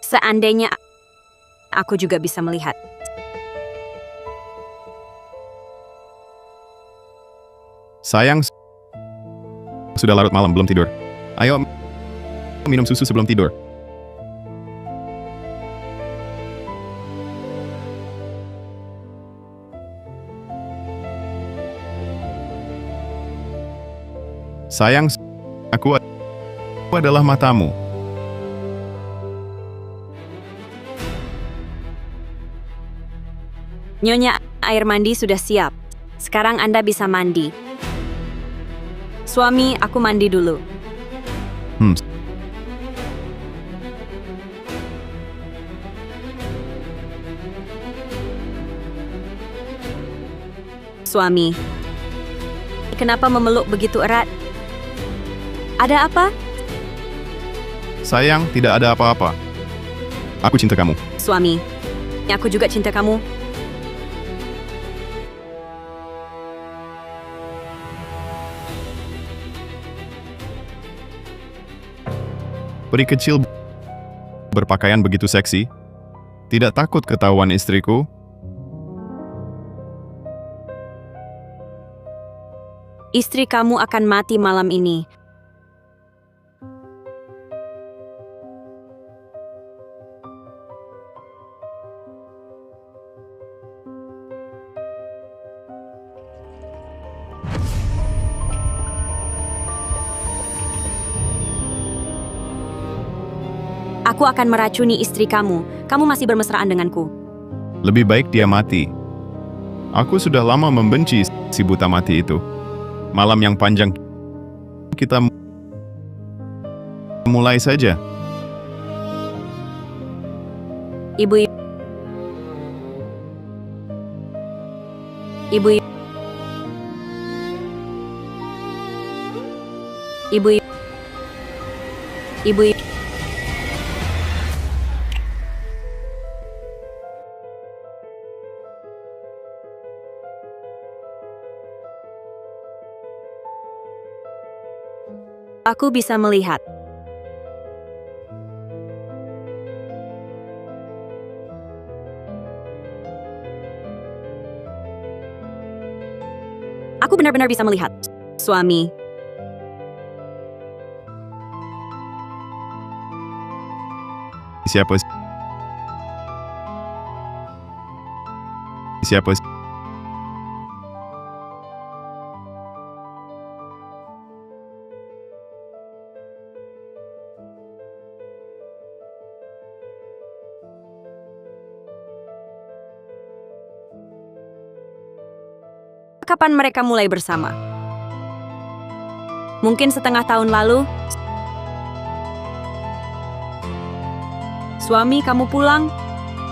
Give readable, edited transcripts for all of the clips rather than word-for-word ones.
Seandainya aku juga bisa melihat. Sayang, sudah larut malam belum tidur. Ayo minum susu sebelum tidur. Sayang, aku adalah matamu. Nyonya, air mandi sudah siap. Sekarang Anda bisa mandi. Suami, aku mandi dulu. Suami, kenapa memeluk begitu erat? Ada apa? Sayang, tidak ada apa-apa. Aku cinta kamu. Suami, aku juga cinta kamu. Peri kecil berpakaian begitu seksi. Tidak takut ketahuan istriku? Istri kamu akan mati malam ini. Aku akan meracuni istri kamu. Kamu masih bermesraan denganku. Lebih baik dia mati. Aku sudah lama membenci si buta mati itu. Malam yang panjang, kita mulai saja. Ibu. Aku bisa melihat. Aku benar-benar bisa melihat. Suami. Siapa? Kapan mereka mulai bersama? Mungkin setengah tahun lalu. Suami, kamu pulang?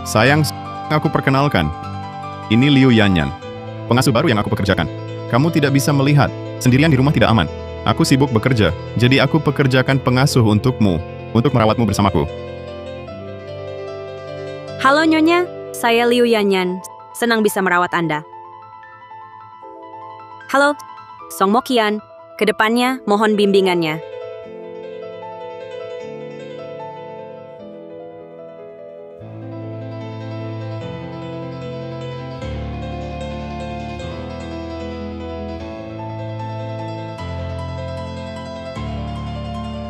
Sayang, aku perkenalkan. Ini Liu Yanyan, pengasuh baru yang aku pekerjakan. Kamu tidak bisa melihat, sendirian di rumah tidak aman. Aku sibuk bekerja, jadi aku pekerjakan pengasuh untukmu, untuk merawatmu bersamaku. Halo Nyonya, saya Liu Yanyan. Senang bisa merawat Anda. Halo, Song Mokian. Kedepannya, mohon bimbingannya.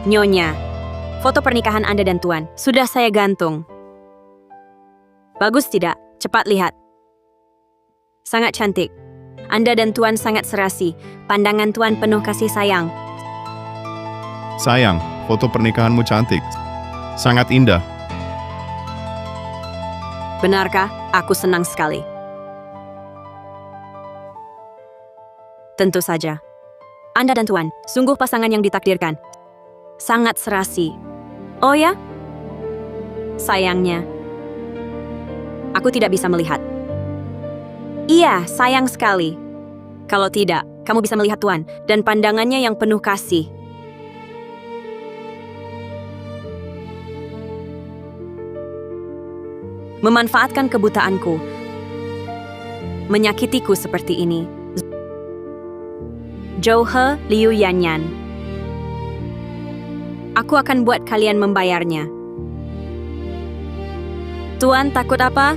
Nyonya, foto pernikahan Anda dan Tuan sudah saya gantung. Bagus tidak? Cepat lihat. Sangat cantik. Anda dan Tuan sangat serasi. Pandangan Tuan penuh kasih sayang. Sayang, foto pernikahanmu cantik. Sangat indah. Benarkah? Aku senang sekali. Tentu saja. Anda dan Tuan, sungguh pasangan yang ditakdirkan. Sangat serasi. Oh ya? Sayangnya, aku tidak bisa melihat. Iya, sayang sekali. Kalau tidak, kamu bisa melihat Tuan dan pandangannya yang penuh kasih. Memanfaatkan kebutaanku, menyakitiku seperti ini. Zhou He, Liu Yanyan. Aku akan buat kalian membayarnya. Tuan, takut apa?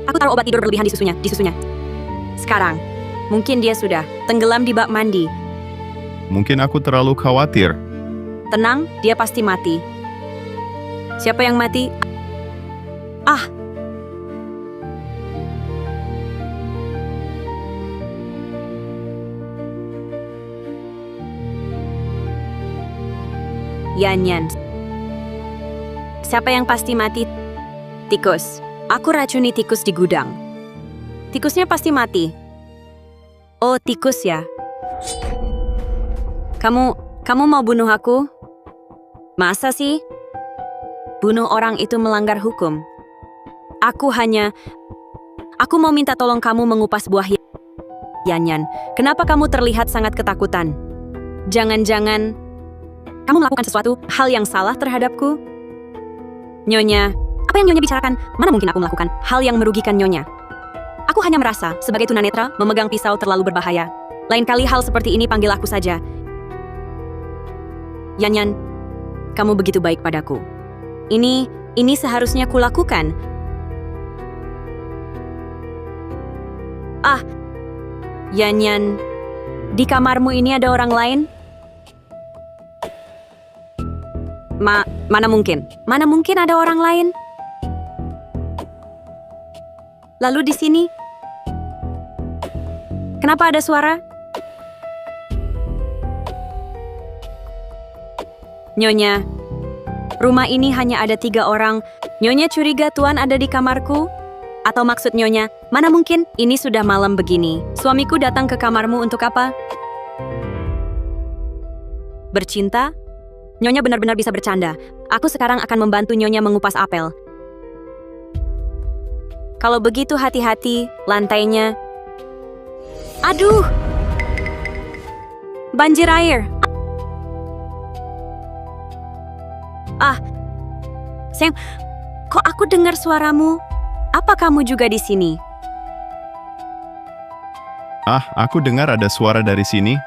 Aku taruh obat tidur berlebihan di susunya. Sekarang, mungkin dia sudah tenggelam di bak mandi. Mungkin aku terlalu khawatir. Tenang, dia pasti mati. Siapa yang mati? Ah! Yanyan. Siapa yang pasti mati? Tikus. Aku racuni tikus di gudang. Tikusnya pasti mati. Oh, tikus ya. Kamu mau bunuh aku? Masa sih? Bunuh orang itu melanggar hukum. Aku mau minta tolong kamu mengupas buah Yanyan. Kenapa kamu terlihat sangat ketakutan? Jangan-jangan kamu melakukan sesuatu hal yang salah terhadapku? Nyonya, apa yang Nyonya bicarakan? Mana mungkin aku melakukan hal yang merugikan Nyonya? Aku hanya merasa, sebagai tunanetra, memegang pisau terlalu berbahaya. Lain kali hal seperti ini panggil aku saja. Yanyan, kamu begitu baik padaku. Ini seharusnya kulakukan. Ah, Yanyan, di kamarmu ini ada orang lain? Mana mungkin? Mana mungkin ada orang lain? Lalu di sini? Kenapa ada suara? Nyonya, rumah ini hanya ada 3 orang. Nyonya curiga Tuan ada di kamarku? Atau maksud Nyonya, mana mungkin ini sudah malam begini. Suamiku datang ke kamarmu untuk apa? Bercinta? Nyonya benar-benar bisa bercanda. Aku sekarang akan membantu Nyonya mengupas apel. Kalau begitu hati-hati, lantainya. Aduh! Banjir air. Ah, Sam, kok aku dengar suaramu? Apa kamu juga di sini? Ah, aku dengar ada suara dari sini.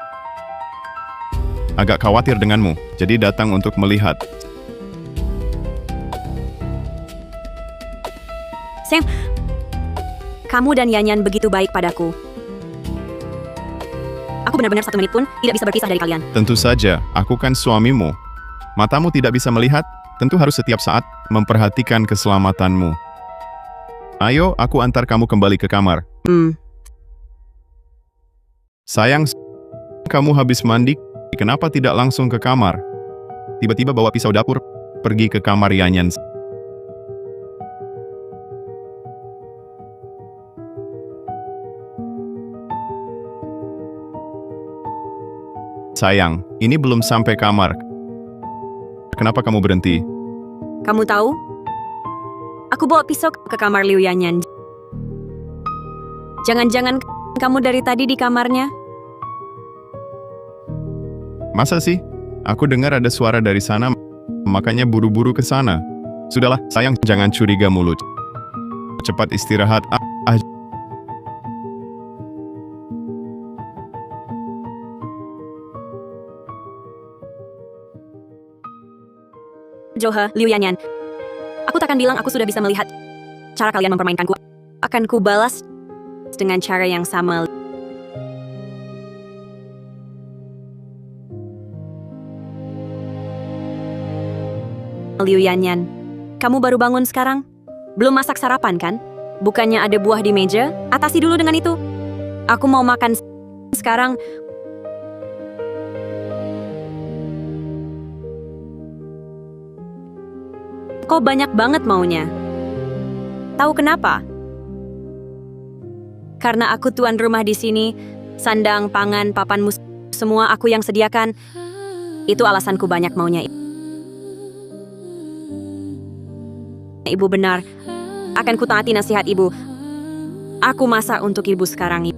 Agak khawatir denganmu, jadi datang untuk melihat. Sam, kamu dan Yanyan begitu baik padaku. Aku benar-benar 1 menit pun tidak bisa berpisah dari kalian. Tentu saja, aku kan suamimu. Matamu tidak bisa melihat, tentu harus setiap saat memperhatikan keselamatanmu. Ayo, aku antar kamu kembali ke kamar. Sayang, kamu habis mandi, kenapa tidak langsung ke kamar? Tiba-tiba bawa pisau dapur, pergi ke kamar Yanyan. Sayang, ini belum sampai kamar. Kenapa kamu berhenti? Kamu tahu? Aku bawa pisau ke kamar Liu Yanyan. Jangan-jangan kamu dari tadi di kamarnya? Masa sih? Aku dengar ada suara dari sana, makanya buru-buru ke sana. Sudahlah, sayang, jangan curiga mulu. Cepat istirahat. Johe, Liu Yanyan. Aku takkan bilang aku sudah bisa melihat cara kalian mempermainkanku. Akan ku balas dengan cara yang sama. Liu Yanyan, kamu baru bangun sekarang? Belum masak sarapan kan? Bukannya ada buah di meja? Atasi dulu dengan itu. Aku mau makan sekarang. Kok banyak banget maunya? Tahu kenapa? Karena aku tuan rumah di sini, sandang, pangan, papanmu, semua aku yang sediakan. Itu alasanku banyak maunya. Ibu benar, akan kutaati nasihat ibu. Aku masak untuk ibu sekarang.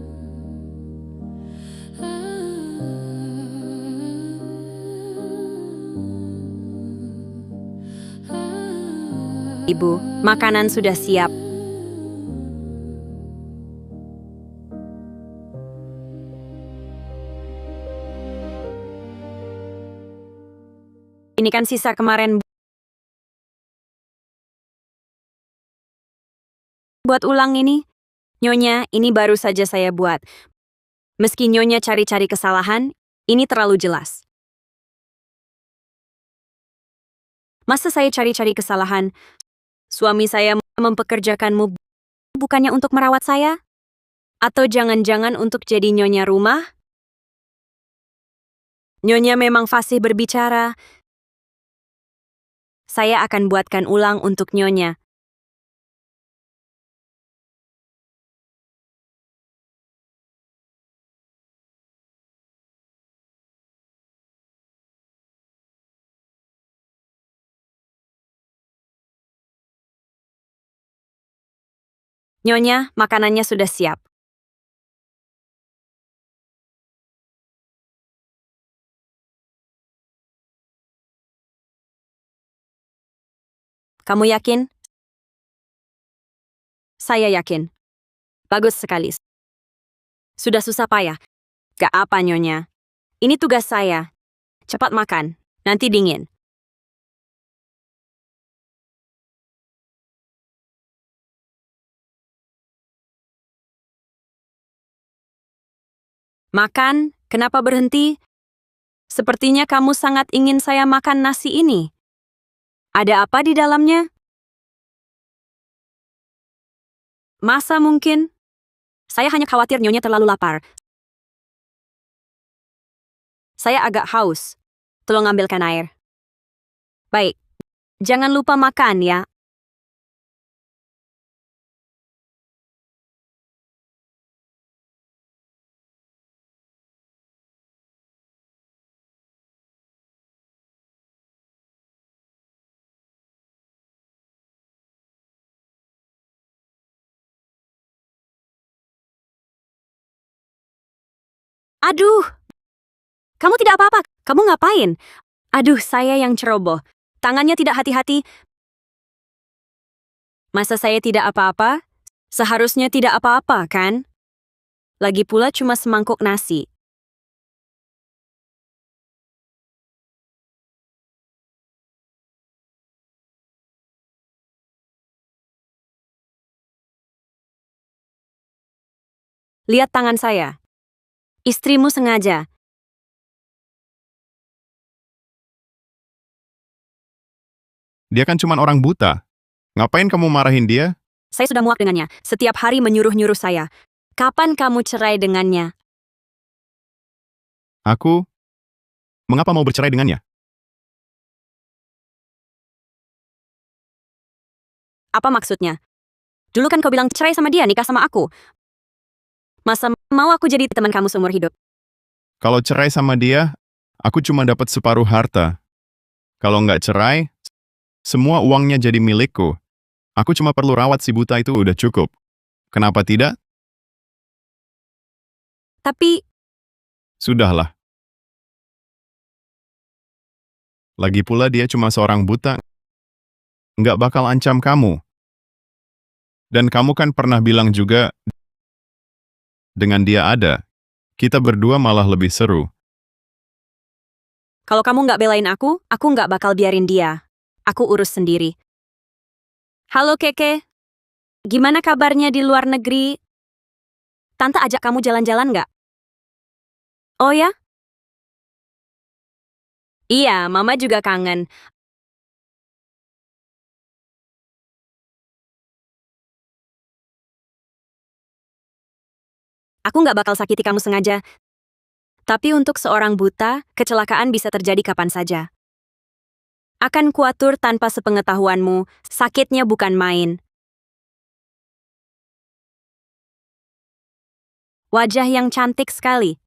Ibu, makanan sudah siap. Ini kan sisa kemarin. buat ulang ini? Nyonya, ini baru saja saya buat. Meski Nyonya cari-cari kesalahan, ini terlalu jelas. Masa saya cari-cari kesalahan? Suami saya mempekerjakanmu bukannya untuk merawat saya? Atau jangan-jangan untuk jadi nyonya rumah? Nyonya memang fasih berbicara. Saya akan buatkan ulang untuk Nyonya. Nyonya, makanannya sudah siap. Kamu yakin? Saya yakin. Bagus sekali. Sudah susah payah. Gak apa, Nyonya. Ini tugas saya. Cepat makan. Nanti dingin. Makan? Kenapa berhenti? Sepertinya kamu sangat ingin saya makan nasi ini. Ada apa di dalamnya? Masa mungkin? Saya hanya khawatir Nyonya terlalu lapar. Saya agak haus. Tolong ambilkan air. Baik. Jangan lupa makan ya. Aduh, kamu tidak apa-apa. Kamu ngapain? Aduh, saya yang ceroboh. Tangannya tidak hati-hati. Masa saya tidak apa-apa? Seharusnya tidak apa-apa, kan? Lagi pula cuma semangkuk nasi. Lihat tangan saya. Istrimu sengaja. Dia kan cuma orang buta. Ngapain kamu marahin dia? Saya sudah muak dengannya. Setiap hari menyuruh-nyuruh saya. Kapan kamu cerai dengannya? Aku? Mengapa mau bercerai dengannya? Apa maksudnya? Dulu kan kau bilang cerai sama dia, nikah sama aku. Masa mau aku jadi teman kamu seumur hidup? Kalau cerai sama dia, aku cuma dapat separuh harta. Kalau nggak cerai, semua uangnya jadi milikku. Aku cuma perlu rawat si buta itu udah cukup. Kenapa tidak? Tapi, Sudahlah. Lagi pula dia cuma seorang buta, nggak bakal ancam kamu. Dan kamu kan pernah bilang juga, dengan dia ada, kita berdua malah lebih seru. kalau kamu nggak belain aku nggak bakal biarin dia. Aku urus sendiri. Halo Keke, gimana kabarnya di luar negeri? Tante ajak kamu jalan-jalan nggak? Oh ya? Iya, Mama juga kangen. Aku nggak bakal sakiti kamu sengaja. Tapi untuk seorang buta, kecelakaan bisa terjadi kapan saja. Akan kuatur tanpa sepengetahuanmu, sakitnya bukan main. Wajah yang cantik sekali.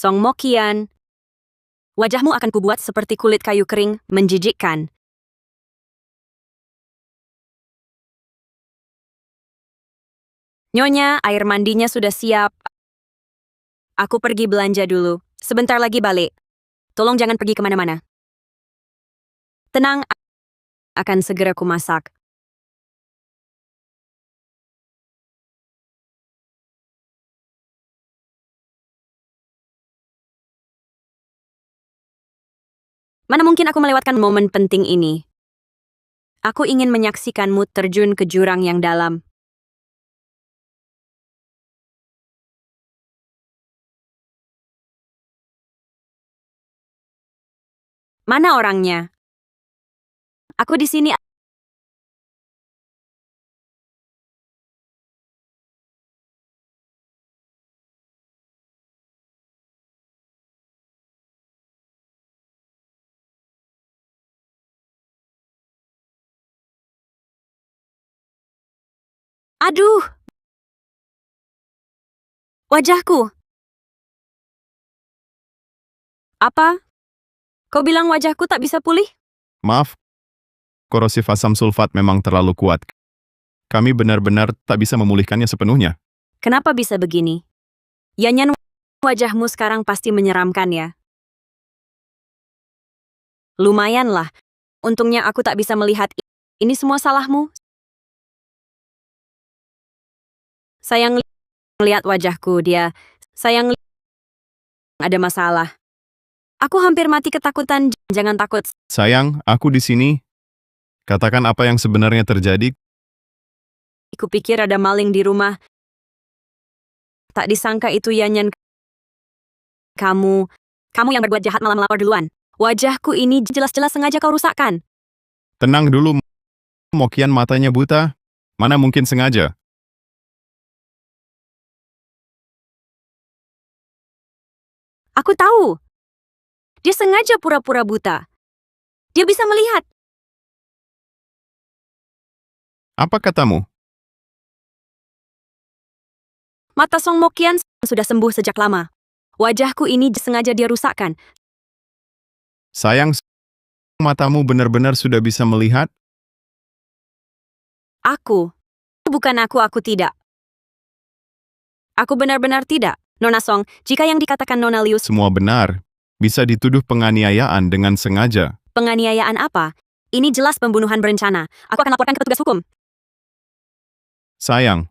Song Mokian, wajahmu akan kubuat seperti kulit kayu kering, menjijikkan. Nyonya, air mandinya sudah siap. Aku pergi belanja dulu. Sebentar lagi balik. Tolong jangan pergi kemana-mana. Tenang, akan segera kumasak. Mana mungkin aku melewatkan momen penting ini? Aku ingin menyaksikanmu terjun ke jurang yang dalam. Mana orangnya? Aku di sini. Aduh! Wajahku! Apa? Kau bilang wajahku tak bisa pulih? Maaf, korosif asam sulfat memang terlalu kuat. Kami benar-benar tak bisa memulihkannya sepenuhnya. Kenapa bisa begini? Yanyan, wajahmu sekarang pasti menyeramkan ya. Lumayanlah. Untungnya aku tak bisa melihat ini semua salahmu. Sayang lihat wajahku dia. Sayang ada masalah. Aku hampir mati ketakutan. Jangan takut. Sayang, aku di sini. Katakan apa yang sebenarnya terjadi. Kupikir ada maling di rumah. Tak disangka itu Yanyan. Kamu yang berbuat jahat malah melapor duluan. Wajahku ini jelas-jelas sengaja kau rusakkan. Tenang dulu, Mokian matanya buta. Mana mungkin sengaja. Aku tahu. Dia sengaja pura-pura buta. Dia bisa melihat. Apa katamu? Mata Song Mokian sudah sembuh sejak lama. Wajahku ini sengaja dia rusakkan. Sayang, matamu benar-benar sudah bisa melihat. Bukan aku tidak. Aku benar-benar tidak. Nona Song, jika yang dikatakan Nona Liu Semua benar. Bisa dituduh penganiayaan dengan sengaja. penganiayaan apa? Ini jelas pembunuhan berencana. Aku akan laporkan ke petugas hukum. Sayang,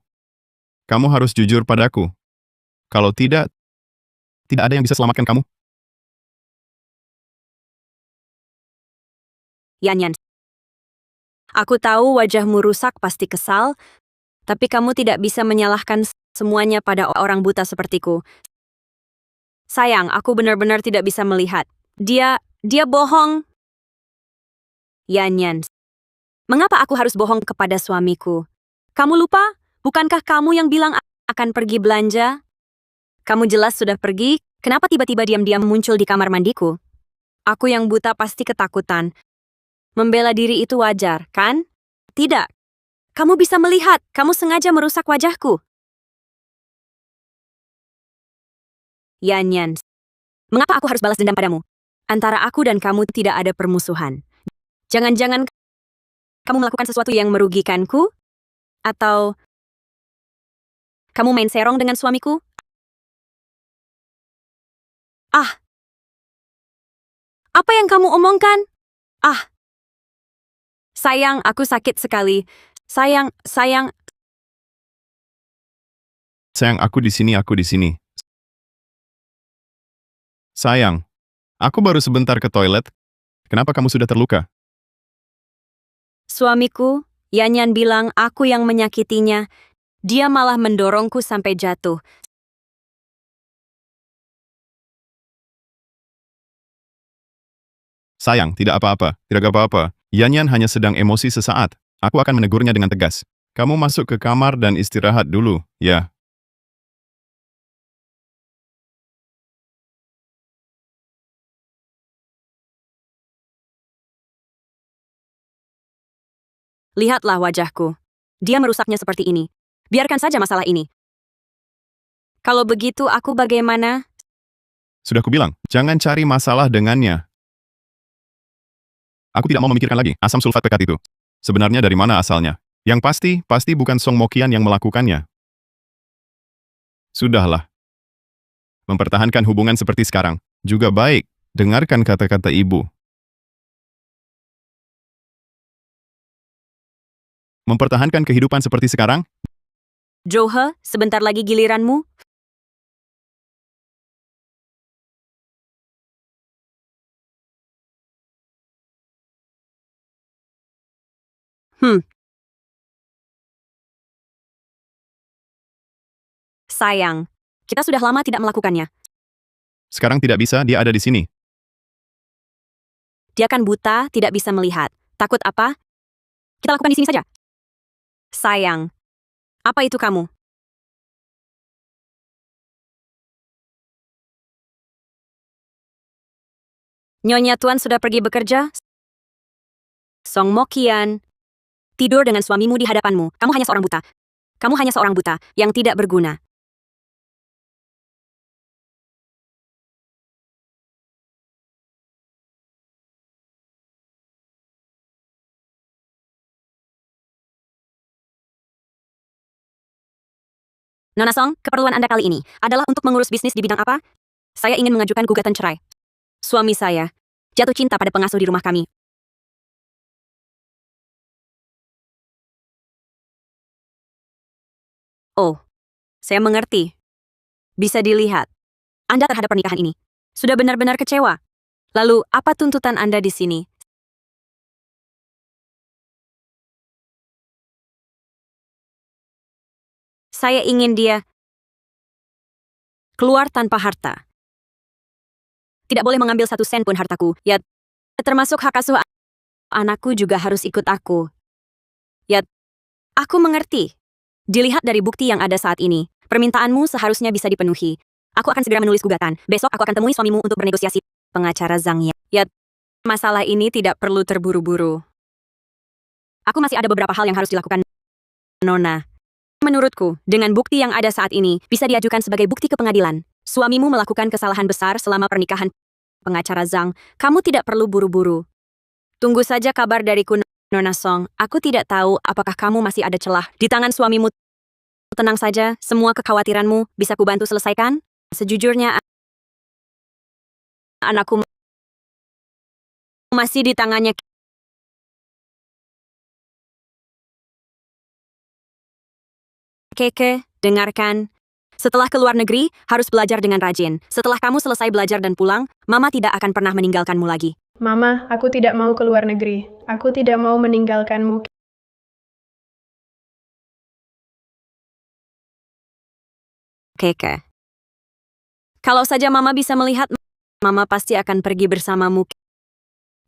kamu harus jujur padaku. Kalau tidak ada yang bisa selamatkan kamu. Yanyan. Aku tahu wajahmu rusak pasti kesal, tapi kamu tidak bisa menyalahkan semuanya pada orang buta sepertiku. Sayang, aku benar-benar tidak bisa melihat. Dia bohong. Yanyan. Mengapa aku harus bohong kepada suamiku? Kamu lupa? Bukankah kamu yang bilang akan pergi belanja? Kamu jelas sudah pergi, kenapa tiba-tiba diam-diam muncul di kamar mandiku? Aku yang buta pasti ketakutan. Membela diri itu wajar, kan? Tidak. Kamu bisa melihat, kamu sengaja merusak wajahku. Yanyan. Mengapa aku harus balas dendam padamu? Antara aku dan kamu tidak ada permusuhan. Jangan-jangan kamu melakukan sesuatu yang merugikanku? Atau kamu main serong dengan suamiku? Ah! Apa yang kamu omongkan? Ah! Sayang, aku sakit sekali. Sayang. Sayang, aku di sini. Sayang, aku baru sebentar ke toilet. Kenapa kamu sudah terluka? Suamiku, Yanyan bilang aku yang menyakitinya. Dia malah mendorongku sampai jatuh. Sayang, tidak apa-apa. Yanyan hanya sedang emosi sesaat. Aku akan menegurnya dengan tegas. Kamu masuk ke kamar dan istirahat dulu, ya. Lihatlah wajahku. Dia merusaknya seperti ini. Biarkan saja masalah ini. Kalau begitu, aku bagaimana? Sudah kubilang, jangan cari masalah dengannya. Aku tidak mau memikirkan lagi asam sulfat pekat itu. Sebenarnya dari mana asalnya? Yang pasti bukan Song Mokian yang melakukannya. Sudahlah. Mempertahankan hubungan seperti sekarang juga baik. Dengarkan kata-kata ibu. Mempertahankan kehidupan seperti sekarang? Johe, sebentar lagi giliranmu. Sayang, kita sudah lama tidak melakukannya. Sekarang tidak bisa, dia ada di sini. Dia kan buta, tidak bisa melihat. Takut apa? Kita lakukan di sini saja. Sayang, apa itu kamu? Nyonya Tuan sudah pergi bekerja? Song Mokian, tidur dengan suamimu di hadapanmu. Kamu hanya seorang buta. Kamu hanya seorang buta yang tidak berguna. Nona Song, keperluan Anda kali ini adalah untuk mengurus bisnis di bidang apa? Saya ingin mengajukan gugatan cerai. Suami saya jatuh cinta pada pengasuh di rumah kami. Oh, saya mengerti. Bisa dilihat. Anda terhadap pernikahan ini sudah benar-benar kecewa. Lalu, apa tuntutan Anda di sini? Saya ingin dia keluar tanpa harta. Tidak boleh mengambil satu sen pun hartaku. Ya, termasuk hak asuh anakku juga harus ikut aku. Ya, aku mengerti. Dilihat dari bukti yang ada saat ini, permintaanmu seharusnya bisa dipenuhi. Aku akan segera menulis gugatan. Besok aku akan temui suamimu untuk bernegosiasi. Pengacara Zhang Ye. Ya, masalah ini tidak perlu terburu-buru. Aku masih ada beberapa hal yang harus dilakukan, Nona. Menurutku, dengan bukti yang ada saat ini, bisa diajukan sebagai bukti ke pengadilan. Suamimu melakukan kesalahan besar selama pernikahan. Pengacara Zhang, kamu tidak perlu buru-buru. Tunggu saja kabar dariku, Nona Song. Aku tidak tahu apakah kamu masih ada celah di tangan suamimu. Tenang saja, semua kekhawatiranmu bisa kubantu selesaikan. Sejujurnya, anakku masih di tangannya. Keke, dengarkan. Setelah keluar negeri, harus belajar dengan rajin. Setelah kamu selesai belajar dan pulang, Mama tidak akan pernah meninggalkanmu lagi. Mama, aku tidak mau keluar negeri. Aku tidak mau meninggalkanmu. Keke. Kalau saja Mama bisa melihat, Mama pasti akan pergi bersamamu.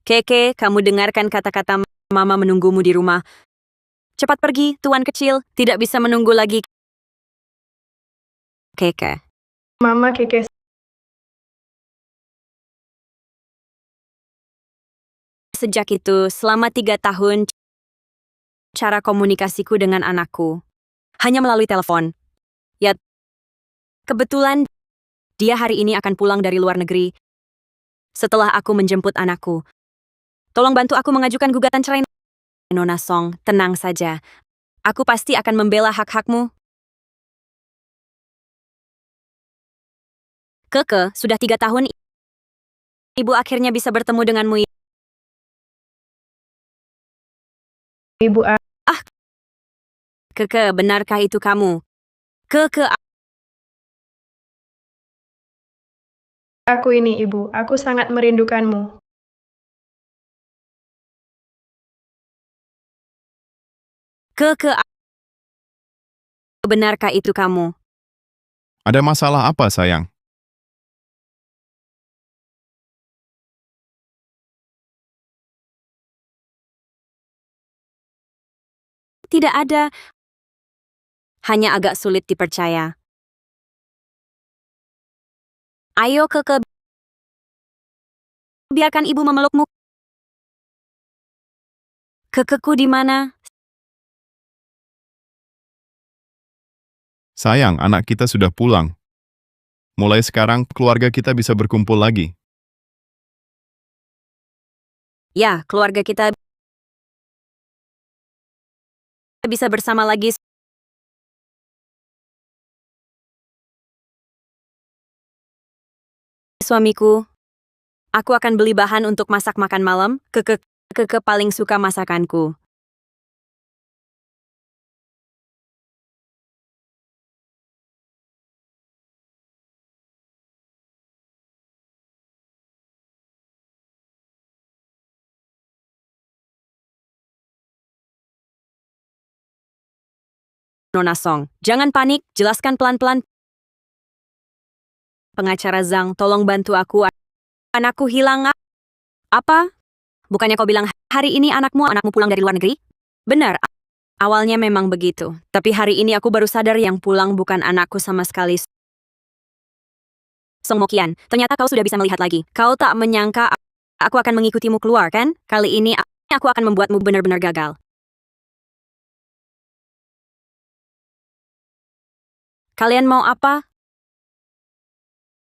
Keke, kamu dengarkan kata-kata Mama menunggumu di rumah. Cepat pergi, Tuan kecil. Tidak bisa menunggu lagi. Keke. Mama, Keke. Sejak itu, selama 3 tahun, cara komunikasiku dengan anakku hanya melalui telepon. Ya, kebetulan dia hari ini akan pulang dari luar negeri setelah aku menjemput anakku. Tolong bantu aku mengajukan gugatan cerai. Nona Song, tenang saja. Aku pasti akan membela hak-hakmu. Keke, sudah 3 tahun ibu akhirnya bisa bertemu denganmu. Ibu, Keke, benarkah itu kamu? Keke, aku ini, Ibu. Aku sangat merindukanmu. Keke, benarkah itu kamu? Ada masalah apa, sayang? Tidak ada. Hanya agak sulit dipercaya. Ayo, Keke. Biarkan ibu memelukmu. Kekeku di mana? Sayang, anak kita sudah pulang. Mulai sekarang, keluarga kita bisa berkumpul lagi. Ya, keluarga kita bisa bersama lagi. Suamiku, aku akan beli bahan untuk masak makan malam. Keke paling suka masakanku. Nona Song, jangan panik, jelaskan pelan-pelan. Pengacara Zhang, tolong bantu aku. Anakku hilang. Apa? Bukannya kau bilang hari ini anakmu pulang dari luar negeri? Benar, awalnya memang begitu. Tapi hari ini aku baru sadar yang pulang bukan anakku sama sekali. Song Mokian, ternyata kau sudah bisa melihat lagi. Kau tak menyangka aku akan mengikutimu keluar, kan? Kali ini aku akan membuatmu benar-benar gagal. Kalian mau apa?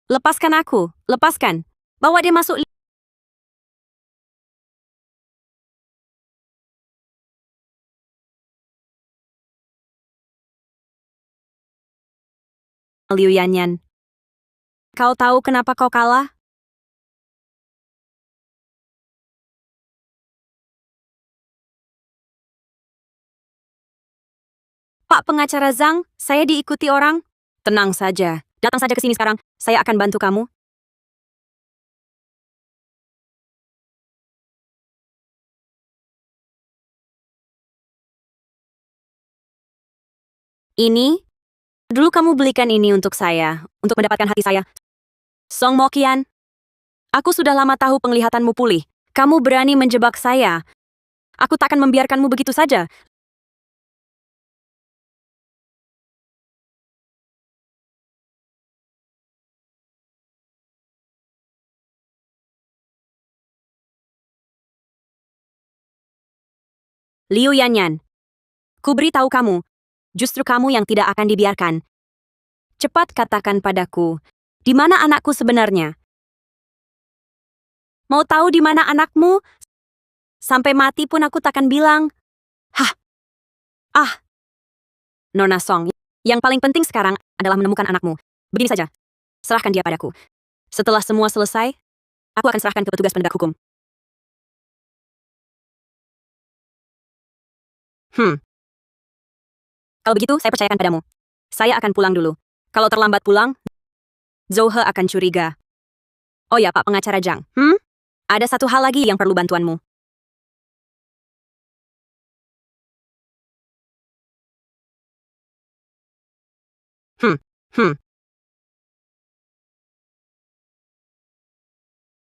Lepaskan aku, lepaskan. Bawa dia masuk. Liu Yanyan. Kau tahu kenapa kau kalah? Pak pengacara Zhang, saya diikuti orang. Tenang saja, datang saja ke sini sekarang. Saya akan bantu kamu. Ini? Dulu kamu belikan ini untuk saya, untuk mendapatkan hati saya. Song Mokian, aku sudah lama tahu penglihatanmu pulih. Kamu berani menjebak saya. Aku tak akan membiarkanmu begitu saja. Liu Yanyan, ku beritahu kamu, justru kamu yang tidak akan dibiarkan. Cepat katakan padaku, di mana anakku sebenarnya? Mau tahu di mana anakmu? Sampai mati pun aku takkan bilang. Hah? Ah. Nona Song, yang paling penting sekarang adalah menemukan anakmu. Begini saja, serahkan dia padaku. Setelah semua selesai, aku akan serahkan ke petugas penegak hukum. Kalau begitu, saya percayakan padamu. Saya akan pulang dulu. Kalau terlambat pulang, Zhou He akan curiga. Oh ya, Pak pengacara Zhang. Ada satu hal lagi yang perlu bantuanmu.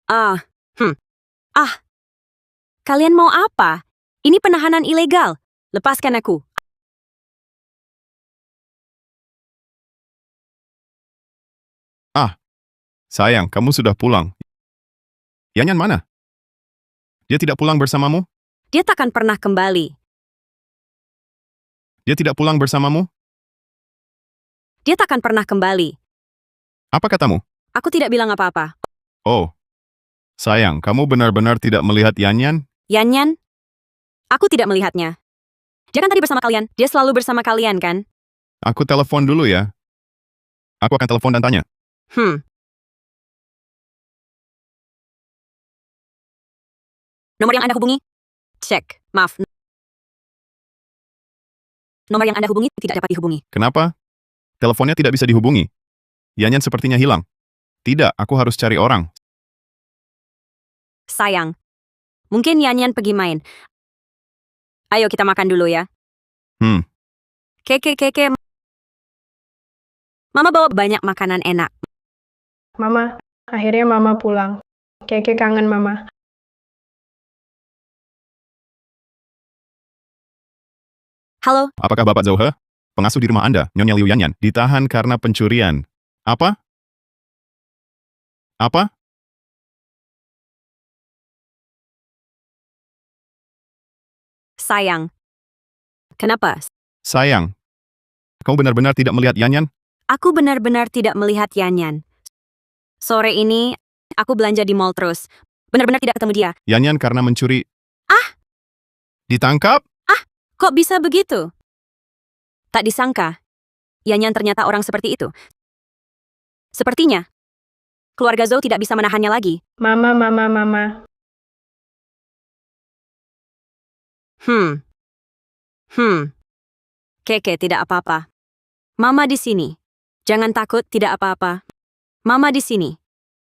Ah, ah. Kalian mau apa? Ini penahanan ilegal. Lepaskan aku. Sayang, kamu sudah pulang. Yanyan mana? Dia tidak pulang bersamamu? Dia takkan pernah kembali. Dia tidak pulang bersamamu? Dia takkan pernah kembali. Apa katamu? Aku tidak bilang apa-apa. Oh, sayang, kamu benar-benar tidak melihat Yanyan? Yanyan? Aku tidak melihatnya. Dia kan tadi bersama kalian. Dia selalu bersama kalian, kan? Aku telepon dulu ya. Aku akan telepon dan tanya. Nomor yang Anda hubungi? Cek. Maaf. Nomor yang Anda hubungi tidak dapat dihubungi. Kenapa? Teleponnya tidak bisa dihubungi. Yanyan sepertinya hilang. Tidak, aku harus cari orang. Sayang. Mungkin Yanyan pergi main. Ayo kita makan dulu ya. Keke. Mama bawa banyak makanan enak. Mama, akhirnya Mama pulang. Keke kangen Mama. Halo, Apakah Bapak Zhou He? Pengasuh di rumah Anda, Nyonya Liu Yanyan, ditahan karena pencurian. Apa? Apa? sayang. Kenapa? Sayang. Kamu benar-benar tidak melihat Yanyan? Aku benar-benar tidak melihat Yanyan. Sore ini, aku belanja di mall terus. Benar-benar tidak ketemu dia. Yanyan karena mencuri. Ah! Ditangkap? Kok bisa begitu? Tak disangka. Yanyan ternyata orang seperti itu. Sepertinya, keluarga Zhou tidak bisa menahannya lagi. Mama, mama, mama. Keke tidak apa-apa. Mama di sini. Jangan takut, tidak apa-apa. Mama di sini.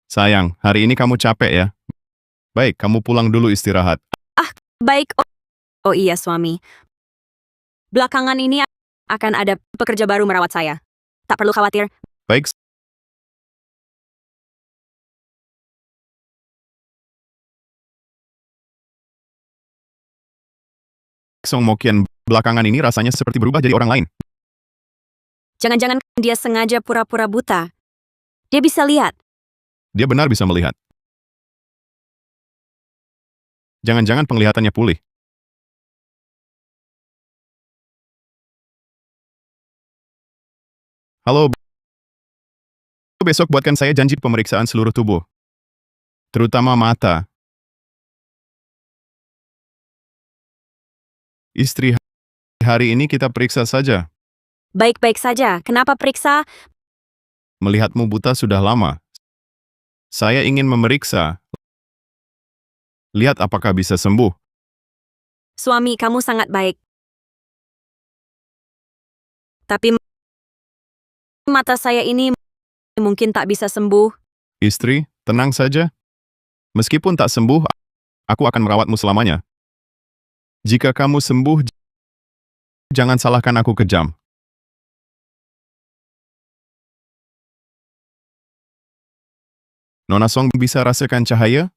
Sayang, hari ini kamu capek ya? Baik, kamu pulang dulu istirahat. Baik. Oh iya, suami. Belakangan ini akan ada pekerja baru merawat saya. Tak perlu khawatir. Baik. Song Mokian belakangan ini rasanya seperti berubah jadi orang lain. Jangan-jangan dia sengaja pura-pura buta. Dia bisa lihat. Dia benar bisa melihat. Jangan-jangan penglihatannya pulih. Halo, besok buatkan saya janji pemeriksaan seluruh tubuh. Terutama mata. Istri, hari ini kita periksa saja. Baik-baik saja. Kenapa periksa? Melihatmu buta sudah lama. Saya ingin memeriksa. Lihat apakah bisa sembuh. Suami, kamu sangat baik. Tapi mata saya ini mungkin tak bisa sembuh. Istri, tenang saja. Meskipun tak sembuh, aku akan merawatmu selamanya. Jika kamu sembuh, jangan salahkan aku kejam. Nona Song bisa rasakan cahaya?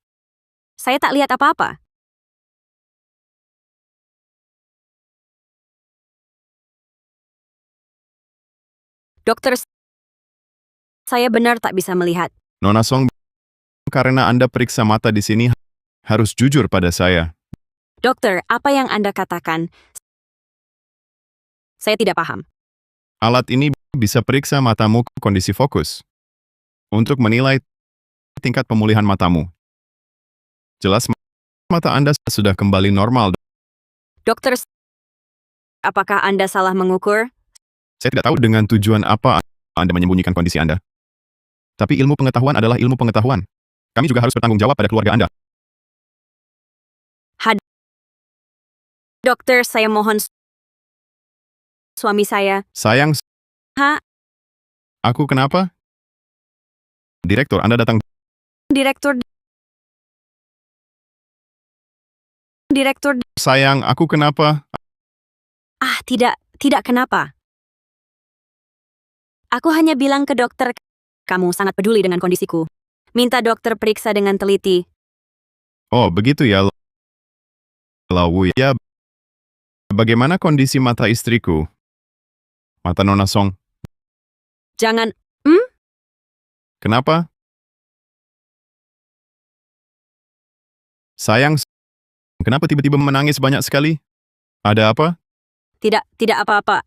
Saya tak lihat apa-apa. Dokter, saya benar tak bisa melihat. Nona Song, karena Anda periksa mata di sini, harus jujur pada saya. Dokter, apa yang Anda katakan? Saya tidak paham. Alat ini bisa periksa matamu kondisi fokus. Untuk menilai tingkat pemulihan matamu. Jelas mata Anda sudah kembali normal. Dokter, apakah Anda salah mengukur? Saya tidak tahu dengan tujuan apa Anda menyembunyikan kondisi Anda. Tapi ilmu pengetahuan adalah ilmu pengetahuan. Kami juga harus bertanggung jawab pada keluarga Anda. Dokter, saya mohon suami saya. Sayang, Ha? aku kenapa? Direktur, Anda datang. Direktur. Sayang, aku kenapa? Tidak kenapa. Aku hanya bilang ke dokter, kamu sangat peduli dengan kondisiku. Minta dokter periksa dengan teliti. Oh, begitu ya. Lawu ya. Bagaimana kondisi mata istriku? Mata Nona Song. Jangan, Kenapa? Sayang, kenapa tiba-tiba menangis banyak sekali? Ada apa? tidak apa-apa.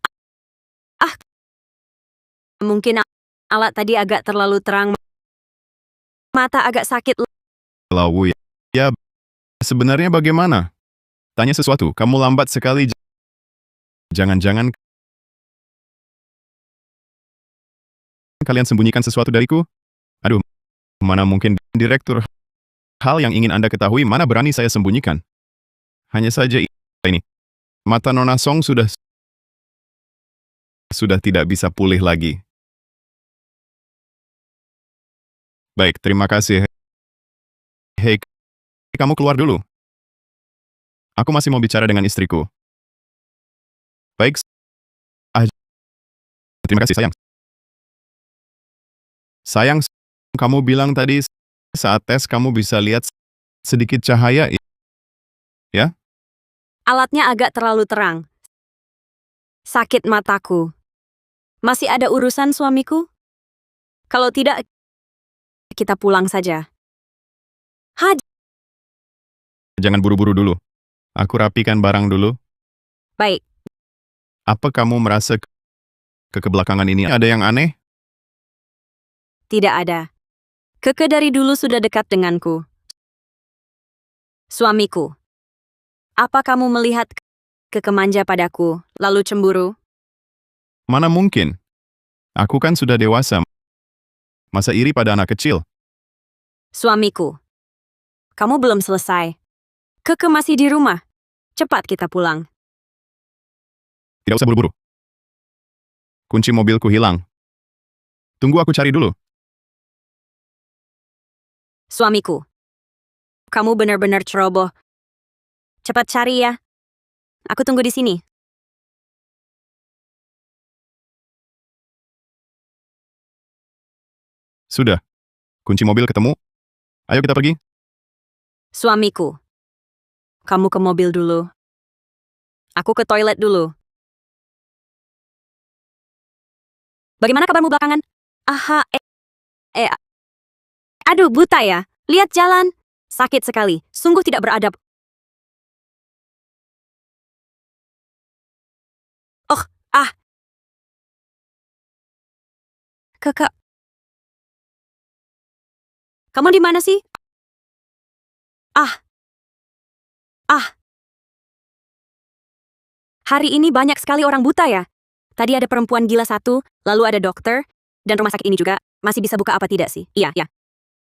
Mungkin alat tadi agak terlalu terang. Mata agak sakit. Lawu ya. Sebenarnya bagaimana? Tanya sesuatu, kamu lambat sekali. Jangan-jangan kalian sembunyikan sesuatu dariku? Aduh, mana mungkin direktur. Hal yang ingin Anda ketahui mana berani saya sembunyikan. Hanya saja ini. Mata Nona Song sudah tidak bisa pulih lagi. Baik, terima kasih. Hei, kamu keluar dulu. Aku masih mau bicara dengan istriku. Baik. Terima kasih, sayang. Sayang, kamu bilang tadi saat tes kamu bisa lihat sedikit cahaya, ya? Alatnya agak terlalu terang. Sakit mataku. Masih ada urusan suamiku? Kalau tidak, kita pulang saja. Jangan buru-buru dulu. Aku rapikan barang dulu. Baik, Apa kamu merasa kebelakangan ini ada yang aneh? tidak ada. Keke dari dulu sudah dekat denganku. Suamiku, apa kamu melihat Keke manja padaku, lalu cemburu? Mana mungkin? Aku kan sudah dewasa. Masa iri pada anak kecil? Suamiku, kamu belum selesai. Keke masih di rumah. Cepat kita pulang. Tidak usah buru-buru. Kunci mobilku hilang. Tunggu aku cari dulu. Suamiku, kamu benar-benar ceroboh. Cepat cari ya. Aku tunggu di sini. Sudah. Kunci mobil ketemu. Ayo kita pergi. Suamiku, kamu ke mobil dulu. Aku ke toilet dulu. Bagaimana kabarmu belakangan? Aha, aduh, buta ya. Lihat jalan. Sakit sekali. Sungguh tidak beradab. Oh, Kakak. Kamu di mana sih? Hari ini banyak sekali orang buta ya. Tadi ada perempuan gila satu, lalu ada dokter, dan rumah sakit ini juga masih bisa buka apa tidak sih? Iya, ya.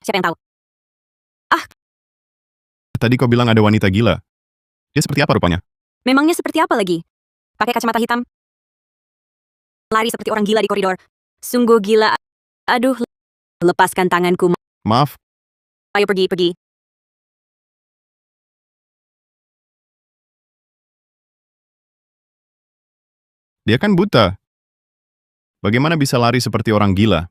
Siapa yang tahu? Tadi kau bilang ada wanita gila. Dia seperti apa rupanya? Memangnya seperti apa lagi? Pakai kacamata hitam? Lari seperti orang gila di koridor. Sungguh gila. Aduh, lepaskan tanganku. Maaf, Ayo pergi. dia kan buta. Bagaimana bisa lari seperti orang gila?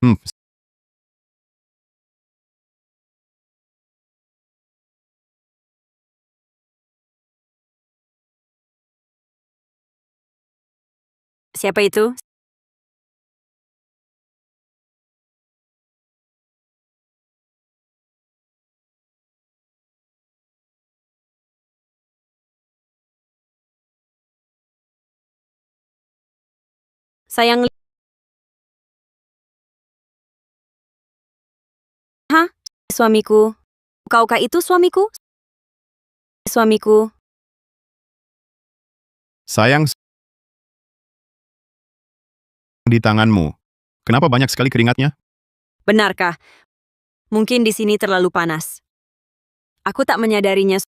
Hmm, Siapa itu? Sayang. Hah? Suamiku. Kaukah itu suamiku? Suamiku. sayang di tanganmu. Kenapa banyak sekali keringatnya? Benarkah? Mungkin di sini terlalu panas. Aku tak menyadarinya,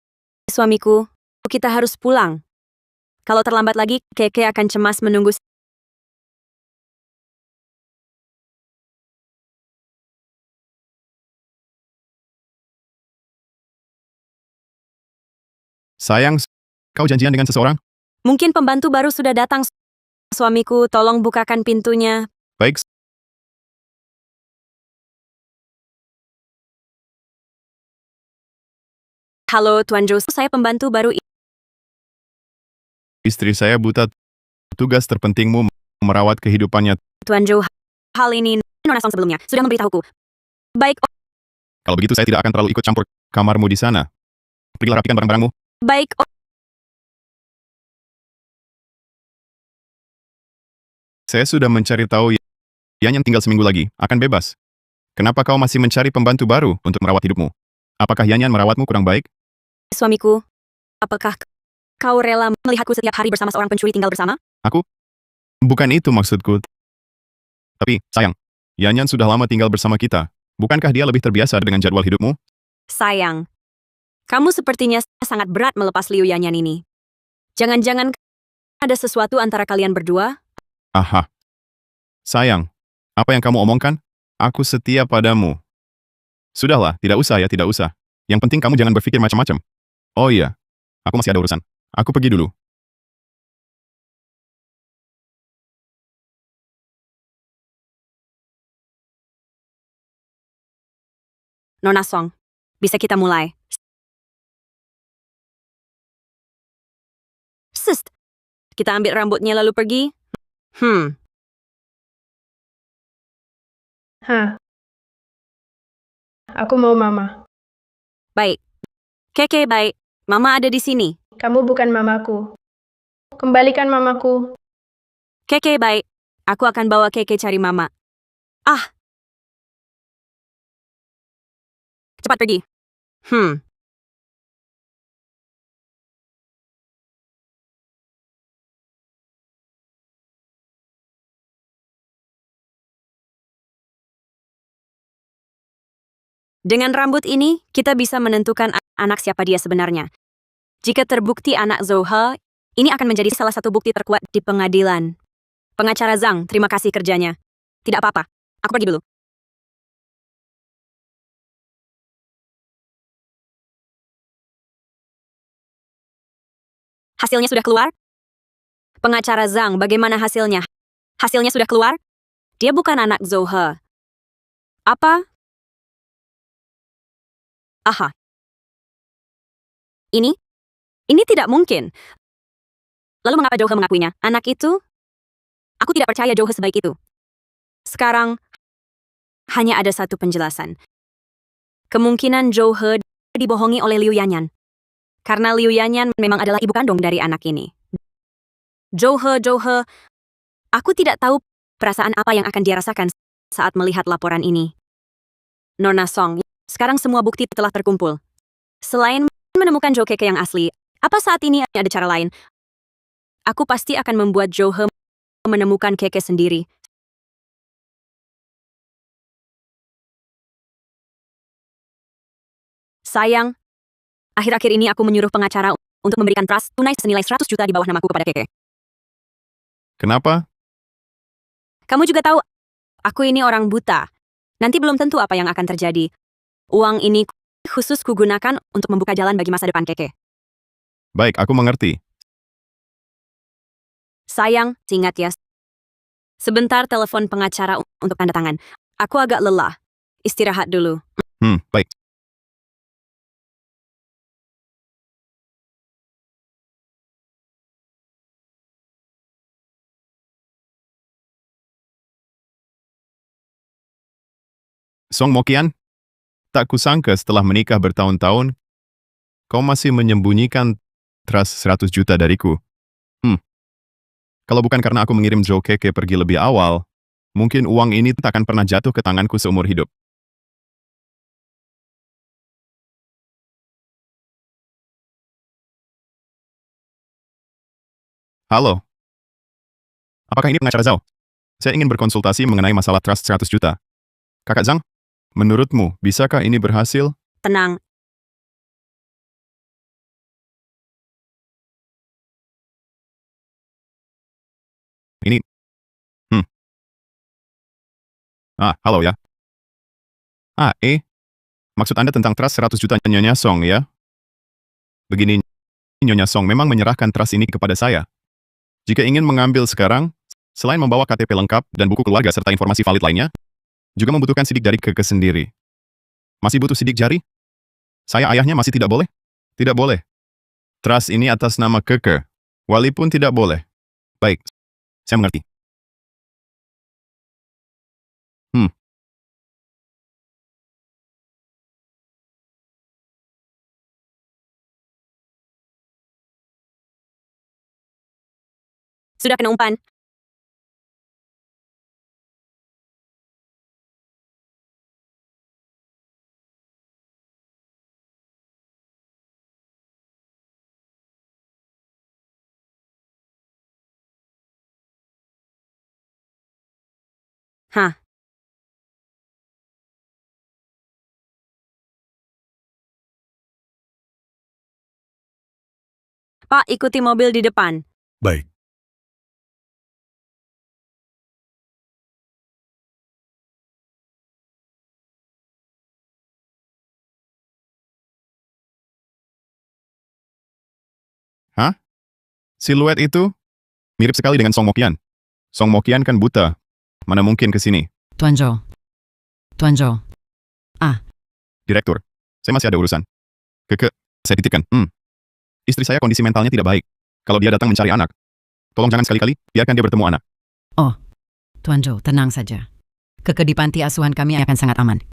suamiku. Kita harus pulang. Kalau terlambat lagi, Keke akan cemas menunggu. Sayang, kau janjian dengan seseorang? Mungkin pembantu baru sudah datang. Suamiku, tolong bukakan pintunya. Baik, Halo, Tuan Joe. Saya pembantu baru. istri saya buta. Tugas terpentingmu merawat kehidupannya. Tuan Joe, hal ini Nona Song sebelumnya sudah memberitahuku. Baik, Kalau begitu saya tidak akan terlalu ikut campur kamarmu di sana. Pergilah rapikan barang-barangmu. baik. Saya sudah mencari tahu Yan yang tinggal seminggu lagi akan bebas. Kenapa kau masih mencari pembantu baru untuk merawat hidupmu? Apakah Yan merawatmu kurang baik? Suamiku, apakah kau rela melihatku setiap hari bersama seorang pencuri tinggal bersama? Bukan itu maksudku. Tapi, sayang, Yan sudah lama tinggal bersama kita. Bukankah dia lebih terbiasa dengan jadwal hidupmu? Sayang, kamu sepertinya sangat berat melepas Liu Yanyan ini. Jangan-jangan ada sesuatu antara kalian berdua? Aha. Sayang, apa yang kamu omongkan? Aku setia padamu. Sudahlah, tidak usah ya, tidak usah. Yang penting kamu jangan berpikir macam-macam. Oh iya, aku masih ada urusan. Aku pergi dulu. Nona Song, bisa kita mulai. Sst, kita ambil rambutnya lalu pergi. Hah. Aku mau mama. Baik. Keke, baik. Mama ada di sini. Kamu bukan mamaku. Kembalikan mamaku. Keke, baik. Aku akan bawa Keke cari mama. Ah, cepat pergi. Dengan rambut ini, kita bisa menentukan anak siapa dia sebenarnya. Jika terbukti anak Zoha, ini akan menjadi salah satu bukti terkuat di pengadilan. Pengacara Zhang, terima kasih kerjanya. Tidak apa-apa, aku pergi dulu. Hasilnya sudah keluar? Pengacara Zhang, bagaimana hasilnya? Hasilnya sudah keluar? Dia bukan anak Zoha. Apa? Aha. Ini? Ini tidak mungkin. Lalu mengapa Zoha mengakuinya? Anak itu? Aku tidak percaya Zoha sebaik itu. Sekarang, hanya ada satu penjelasan. Kemungkinan Zoha dibohongi oleh Liu Yanyan. Karena Liu Yanyan memang adalah ibu kandung dari anak ini. Zoha, aku tidak tahu perasaan apa yang akan dia rasakan saat melihat laporan ini. Nona Song, sekarang semua bukti telah terkumpul. Selain menemukan Zhou Keke yang asli, apa saat ini ada cara lain? Aku pasti akan membuat Zoha menemukan Keke sendiri. Sayang, akhir-akhir ini aku menyuruh pengacara untuk memberikan trust tunai senilai 100 juta di bawah namaku kepada Keke. Kenapa? Kamu juga tahu, aku ini orang buta. Nanti belum tentu apa yang akan terjadi. Uang ini khusus kugunakan untuk membuka jalan bagi masa depan Keke. Baik, aku mengerti. Sayang, ingat ya. Sebentar telepon pengacara untuk tanda tangan. Aku agak lelah. Istirahat dulu. Baik. Song Mokian, tak kusangka setelah menikah bertahun-tahun, kau masih menyembunyikan trust 100 juta dariku. Kalau bukan karena aku mengirim Zhou Keke pergi lebih awal, mungkin uang ini tak akan pernah jatuh ke tanganku seumur hidup. Halo, apakah ini pengacara Zhao? Saya ingin berkonsultasi mengenai masalah trust 100 juta. Kakak Zhang, menurutmu, bisakah ini berhasil? Tenang. Ini... halo ya. Maksud Anda tentang trust 100 juta Nyonya Song ya? Begini, Nyonya Song memang menyerahkan trust ini kepada saya. Jika ingin mengambil sekarang, selain membawa KTP lengkap dan buku keluarga serta informasi valid lainnya, juga membutuhkan sidik jari Keke sendiri. Masih butuh sidik jari? Saya ayahnya masih tidak boleh? Tidak boleh. Trust ini atas nama Keke. Walaupun tidak boleh. Baik, saya mengerti. Sudah kena umpan. Hah. Pak, ikuti mobil di depan. Baik. Siluet itu mirip sekali dengan Song Mokian. Song Mokian kan buta. Mana mungkin ke sini? Tuan Zhou. Tuan Zhou. Direktur, saya masih ada urusan. Keke, saya titipkan. Istri saya kondisi mentalnya tidak baik. Kalau dia datang mencari anak, tolong jangan sekali-kali biarkan dia bertemu anak. Tuan Zhou, tenang saja. Keke di panti asuhan kami akan sangat aman.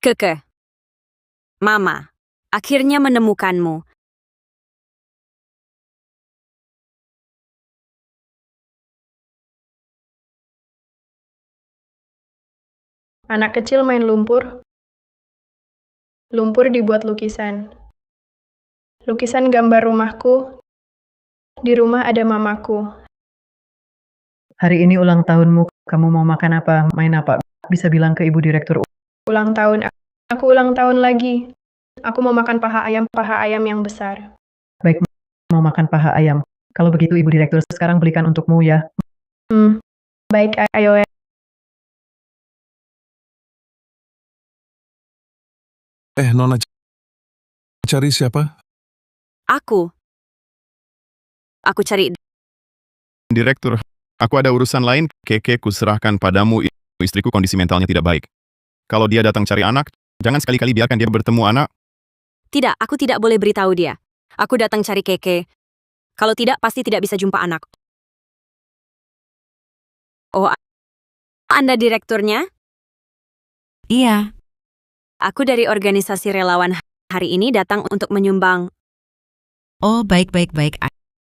Keke. Mama, akhirnya menemukanmu. Anak kecil main lumpur. Lumpur dibuat lukisan. Lukisan gambar rumahku. Di rumah ada mamaku. Hari ini ulang tahunmu, kamu mau makan apa, main apa? Bisa bilang ke ibu direktur. Ulang tahun. Aku ulang tahun lagi. Aku mau makan paha ayam yang besar. Baik, mau makan paha ayam. Kalau begitu ibu direktur sekarang belikan untukmu ya. Baik, ayo ya. Nona cari siapa? Aku cari. Direktur, aku ada urusan lain. Keke, kuserahkan padamu. Istriku kondisi mentalnya tidak baik. Kalau dia datang cari anak, jangan sekali-kali biarkan dia bertemu anak. Tidak, aku tidak boleh beritahu dia. Aku datang cari Keke. Kalau tidak, pasti tidak bisa jumpa anak. Oh, Anda direkturnya? Iya, Aku dari organisasi relawan hari ini datang untuk menyumbang. oh baik.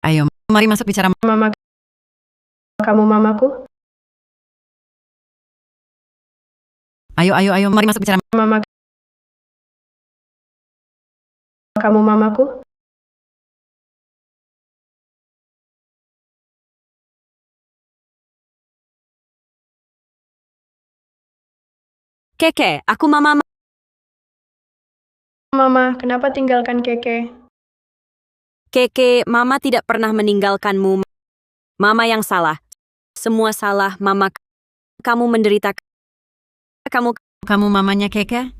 Ayo, mari masuk bicara. Mama, kamu mamaku? Ayo, mari masuk bicara. Mama, kamu mamaku? Keke, aku mama. Mama, kenapa tinggalkan Keke? Keke, mama tidak pernah meninggalkanmu. Mama yang salah. Semua salah, mama. Kamu menderita. Kamu mamanya Keke?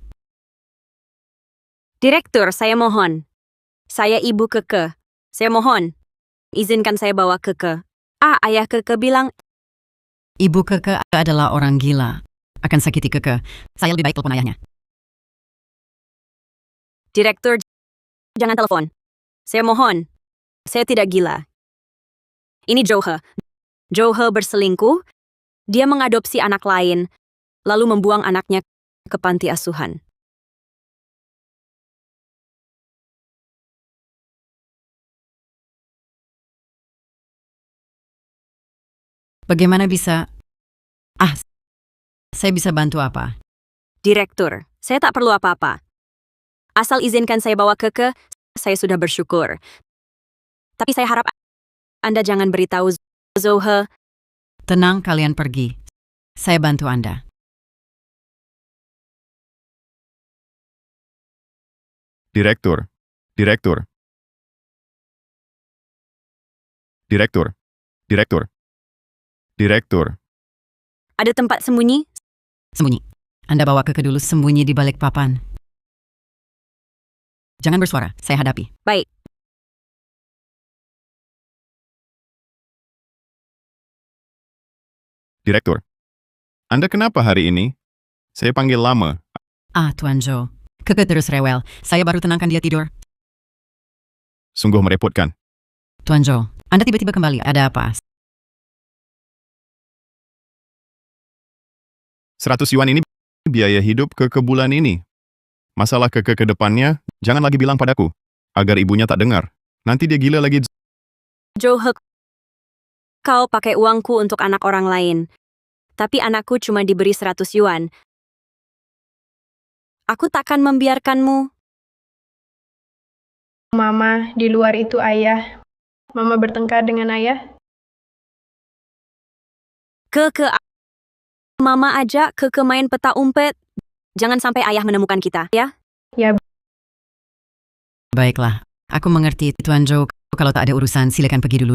Direktur, saya mohon. Saya ibu Keke. Saya mohon. Izinkan saya bawa Keke. Ayah Keke bilang, Ibu Keke adalah orang gila. Akan sakiti Keke. Saya lebih baik telepon ayahnya. Direktur, jangan telepon. Saya mohon. Saya tidak gila. Ini Johe. Johe berselingkuh. Dia mengadopsi anak lain, lalu membuang anaknya ke panti asuhan. Bagaimana bisa? Saya bisa bantu apa? Direktur, saya tak perlu apa-apa. Asal izinkan saya bawa Keke, saya sudah bersyukur. Tapi saya harap Anda jangan beritahu Zohe. Tenang, kalian pergi. Saya bantu Anda. Direktur. Ada tempat sembunyi? Sembunyi. Anda bawa Keke dulu sembunyi di balik papan. Jangan bersuara, saya hadapi. Baik. Direktur. Anda kenapa hari ini? Saya panggil lama. Tuan Joe. Keke terus rewel. Saya baru tenangkan dia tidur. Sungguh merepotkan. Tuan Joe, Anda tiba-tiba kembali. Ada apa? 100 yuan ini biaya hidup ke bulan ini. Masalah ke depannya, jangan lagi bilang padaku. Agar ibunya tak dengar. Nanti dia gila lagi. Johe, kau pakai uangku untuk anak orang lain. Tapi anakku cuma diberi 100 yuan. Aku takkan membiarkanmu. Mama, di luar itu ayah. Mama bertengkar dengan ayah. Keke, mama aja Keke main peta umpet. Jangan sampai ayah menemukan kita, ya? Baiklah, aku mengerti Tuan Joe. Kalau tak ada urusan, silakan pergi dulu.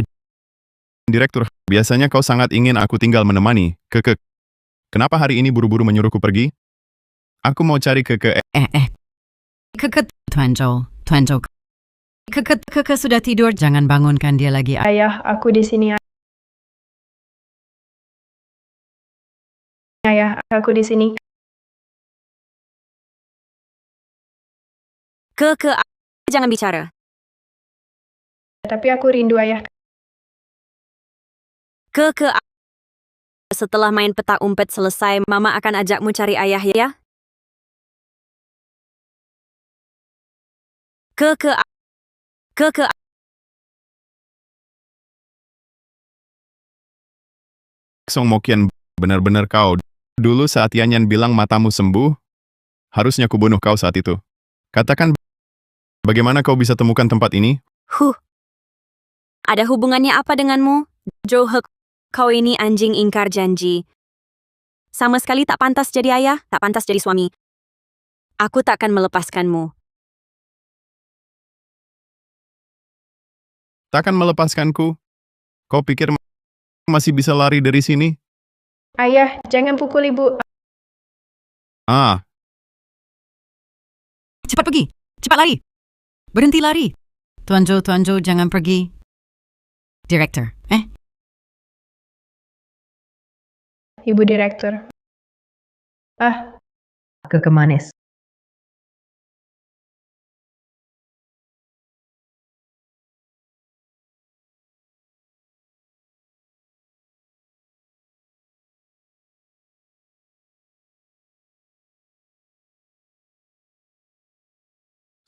Direktur, biasanya kau sangat ingin aku tinggal menemani. Keke, kenapa hari ini buru-buru menyuruhku pergi? Aku mau cari Keke. Keke, Tuan Joe. Keke sudah tidur, jangan bangunkan dia lagi. Ayah, aku di sini. Ayah, aku di sini. Keke, jangan bicara. Tapi aku rindu ayah. Keke, setelah main peta umpet selesai, mama akan ajakmu cari ayah, ya? Keke, keke, Song Mokian, benar-benar kau. Dulu saat Yanyan bilang matamu sembuh, harusnya kubunuh kau saat itu. Katakan, bagaimana kau bisa temukan tempat ini? Ada hubungannya apa denganmu? Johek, kau ini anjing ingkar janji. Sama sekali tak pantas jadi ayah, tak pantas jadi suami. Aku takkan melepaskanmu. Takkan melepaskanku? Kau pikir masih bisa lari dari sini? Ayah, jangan pukul ibu. Ah, Cepat pergi. Cepat lari. Berhenti lari. Tuan Joe, jangan pergi. Director, Ibu direktur. Ah, Keke manis.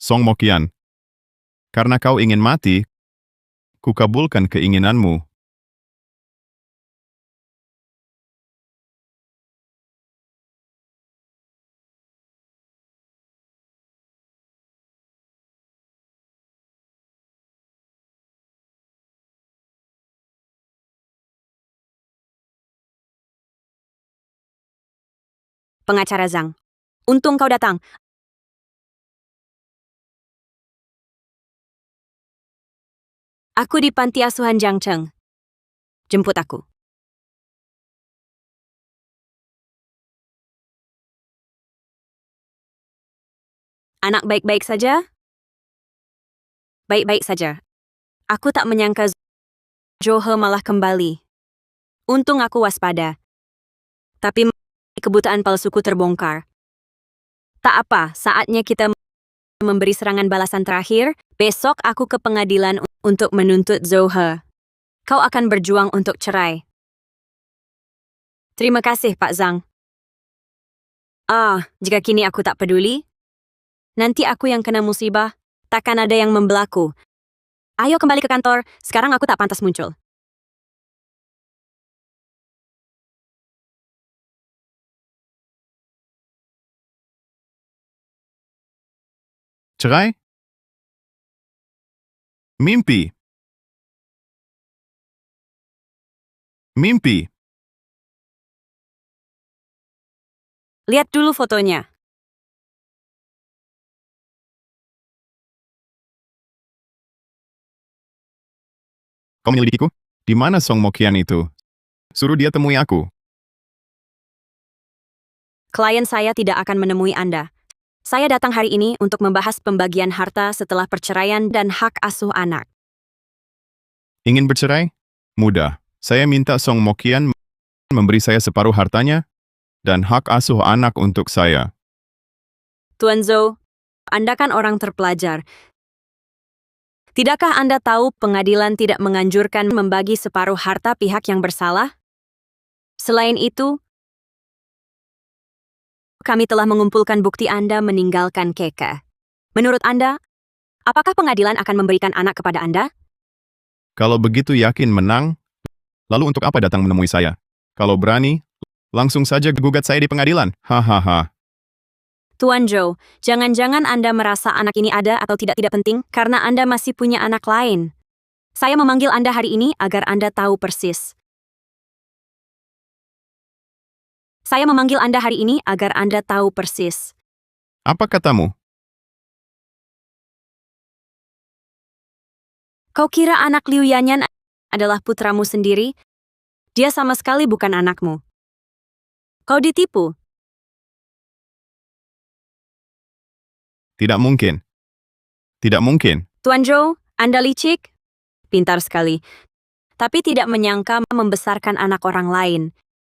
Song Mokian. Karena kau ingin mati, kukabulkan keinginanmu. Pengacara Zhang. Untung kau datang. Aku di panti asuhan Jiangcheng. Jemput aku. Anak baik-baik saja? Baik-baik saja. Aku tak menyangka Johe malah kembali. Untung aku waspada. Tapi kebutaan palsuku terbongkar. Tak apa, saatnya kita memberi serangan balasan terakhir. Besok aku ke pengadilan untuk menuntut Zohe. Kau akan berjuang untuk cerai. Terima kasih, Pak Zhang. Jika kini aku tak peduli, nanti aku yang kena musibah, takkan ada yang membelaku. Ayo kembali ke kantor, sekarang aku tak pantas muncul. Cerai? Mimpi. Mimpi. Lihat dulu fotonya. Kau menyelidikiku? Di mana Song Mokian itu? Suruh dia temui aku. Klien saya tidak akan menemui Anda. Saya datang hari ini untuk membahas pembagian harta setelah perceraian dan hak asuh anak. Ingin bercerai? Mudah. Saya minta Song Mokian memberi saya separuh hartanya dan hak asuh anak untuk saya. Tuan Zhou, Anda kan orang terpelajar. Tidakkah Anda tahu pengadilan tidak menganjurkan membagi separuh harta pihak yang bersalah? Selain itu, kami telah mengumpulkan bukti Anda meninggalkan Keke. Menurut Anda, apakah pengadilan akan memberikan anak kepada Anda? Kalau begitu yakin menang, lalu untuk apa datang menemui saya? Kalau berani, langsung saja gugat saya di pengadilan. Hahaha. Tuan Zhou, jangan-jangan Anda merasa anak ini ada atau tidak penting karena Anda masih punya anak lain. Saya memanggil Anda hari ini agar Anda tahu persis. Saya memanggil Anda hari ini agar Anda tahu persis. Apa katamu? Kau kira anak Liu Yanyan adalah putramu sendiri? Dia sama sekali bukan anakmu. Kau ditipu. Tidak mungkin. Tidak mungkin. Tuan Zhou, Anda licik? Pintar sekali. Tapi tidak menyangka membesarkan anak orang lain.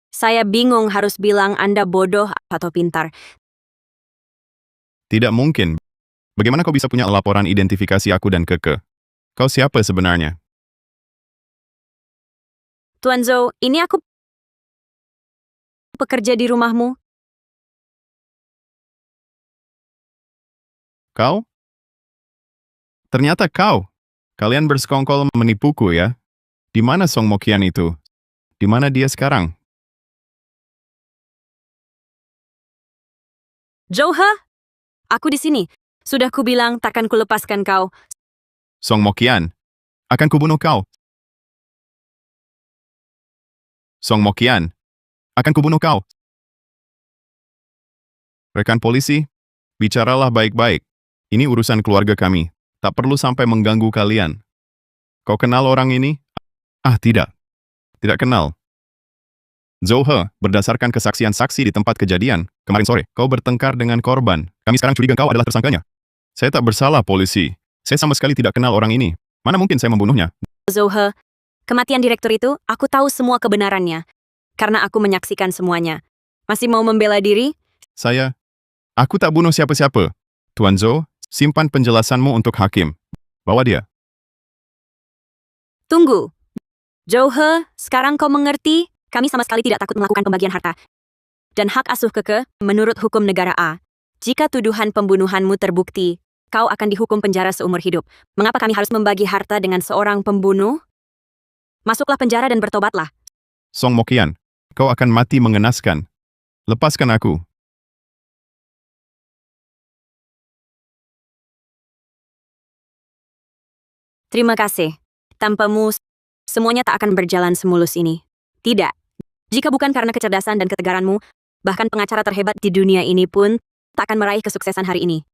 Saya bingung harus bilang Anda bodoh atau pintar. Tidak mungkin. Bagaimana kau bisa punya laporan identifikasi aku dan Keke? Kau siapa sebenarnya? Tuan Zhou, ini aku pekerja di rumahmu. Kau? Ternyata kau. Kalian bersekongkol menipuku ya. Di mana Song Mokian itu? Di mana dia sekarang? Johe, aku di sini. Sudah kubilang takkan kulepaskan kau. Song Mokian, akan kubunuh kau. Song Mokian, akan kubunuh kau. Rekan polisi, bicaralah baik-baik. Ini urusan keluarga kami. Tak perlu sampai mengganggu kalian. Kau kenal orang ini? Ah, tidak. Tidak kenal. Zohe, berdasarkan kesaksian saksi di tempat kejadian, kemarin sore, kau bertengkar dengan korban. Kami sekarang curiga kau adalah tersangkanya. Saya tak bersalah, polisi. Saya sama sekali tidak kenal orang ini. Mana mungkin saya membunuhnya? Zohe, kematian direktur itu, aku tahu semua kebenarannya. Karena aku menyaksikan semuanya. Masih mau membela diri? Aku tak bunuh siapa-siapa. Tuan Zhou, simpan penjelasanmu untuk hakim. Bawa dia. Tunggu. Johe, sekarang kau mengerti? Kami sama sekali tidak takut melakukan pembagian harta. Dan hak asuh keke, menurut hukum negara A. Jika tuduhan pembunuhanmu terbukti, kau akan dihukum penjara seumur hidup. Mengapa kami harus membagi harta dengan seorang pembunuh? Masuklah penjara dan bertobatlah. Song Mokian, kau akan mati mengenaskan. Lepaskan aku. Terima kasih. Tanpamu, semuanya tak akan berjalan semulus ini. Tidak. Jika bukan karena kecerdasan dan ketegaranmu, bahkan pengacara terhebat di dunia ini pun tak akan meraih kesuksesan hari ini.